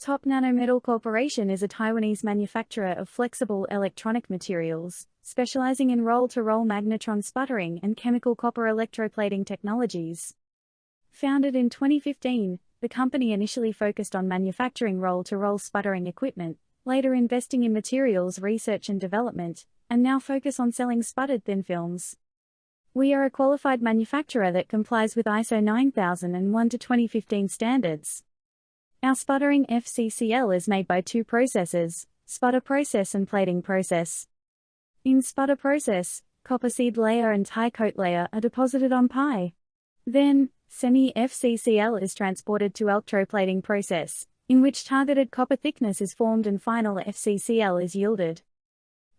Nanometal Corporation is a Taiwanese manufacturer of flexible electronic materials, specializing in roll-to-roll magnetron sputtering and chemical copper electroplating technologies. Founded in 2015, the company initially focused on manufacturing roll-to-roll sputtering equipment, later investing in materials research and development, and now focus on selling sputtered thin films. We are a qualified manufacturer that complies with ISO 9001-2015 standards. Our sputtering FCCL is made by two processes, sputter process and plating process. In sputter process, copper seed layer and tie coat layer are deposited on pie. Then, semi-FCCL is transported to electroplating process, in which targeted copper thickness is formed and final FCCL is yielded.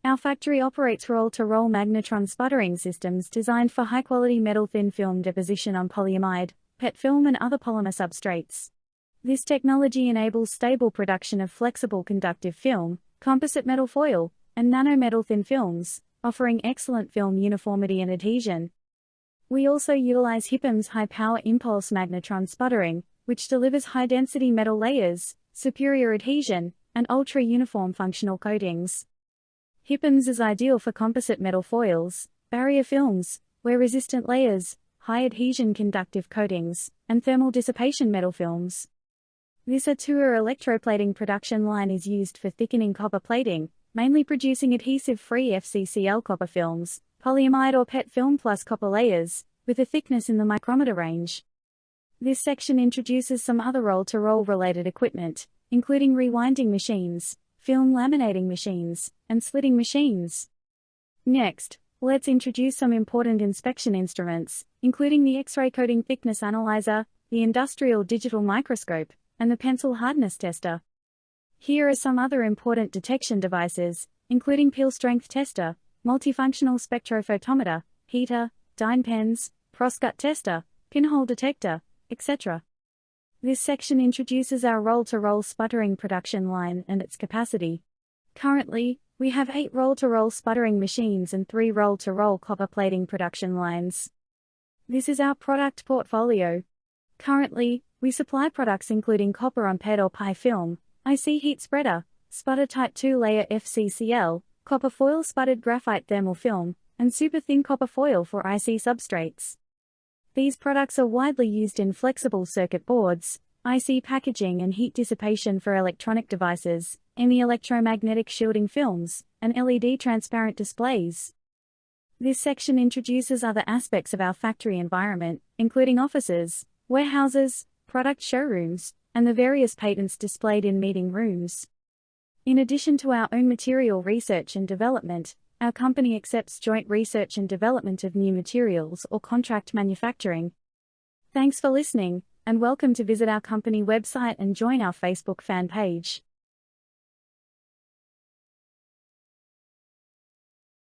Our factory operates roll-to-roll magnetron sputtering systems designed for high-quality metal thin film deposition on polyamide, PET film and other polymer substrates. This technology enables stable production of flexible conductive film, composite metal foil, and nanometal thin films, offering excellent film uniformity and adhesion. We also utilize HIPIMS high-power impulse magnetron sputtering, which delivers high-density metal layers, superior adhesion, and ultra-uniform functional coatings. HIPIMS is ideal for composite metal foils, barrier films, wear-resistant layers, high-adhesion conductive coatings, and thermal dissipation metal films. This R.O.C electroplating production line is used for thickening copper plating, mainly producing adhesive-free FCCL copper films, polyamide or PET film plus copper layers, with a thickness in the micrometer range. This section introduces some other roll-to-roll related equipment, including rewinding machines, film laminating machines, and slitting machines. Next, let's introduce some important inspection instruments, including the X-ray coating thickness analyzer, the industrial digital microscope, and the pencil hardness tester. Here are some other important detection devices, including peel strength tester, multifunctional spectrophotometer, heater, dyne pens, proscut tester, pinhole detector, etc. This section introduces our roll-to-roll sputtering production line and its capacity. Currently, we have 8 roll-to-roll sputtering machines and 3 roll-to-roll copper plating production lines. This is our product portfolio. Currently, we supply products including copper on PET or pie film, IC heat spreader, sputter type 2-layer FCCL, copper foil sputtered graphite thermal film, and super thin copper foil for IC substrates. These products are widely used in flexible circuit boards, IC packaging and heat dissipation for electronic devices, electromagnetic shielding films, and LED transparent displays. This section introduces other aspects of our factory environment, including offices, warehouses, product showrooms, and the various patents displayed in meeting rooms. In addition to our own material research and development, our company accepts joint research and development of new materials or contract manufacturing. Thanks for listening, and welcome to visit our company website and join our Facebook fan page.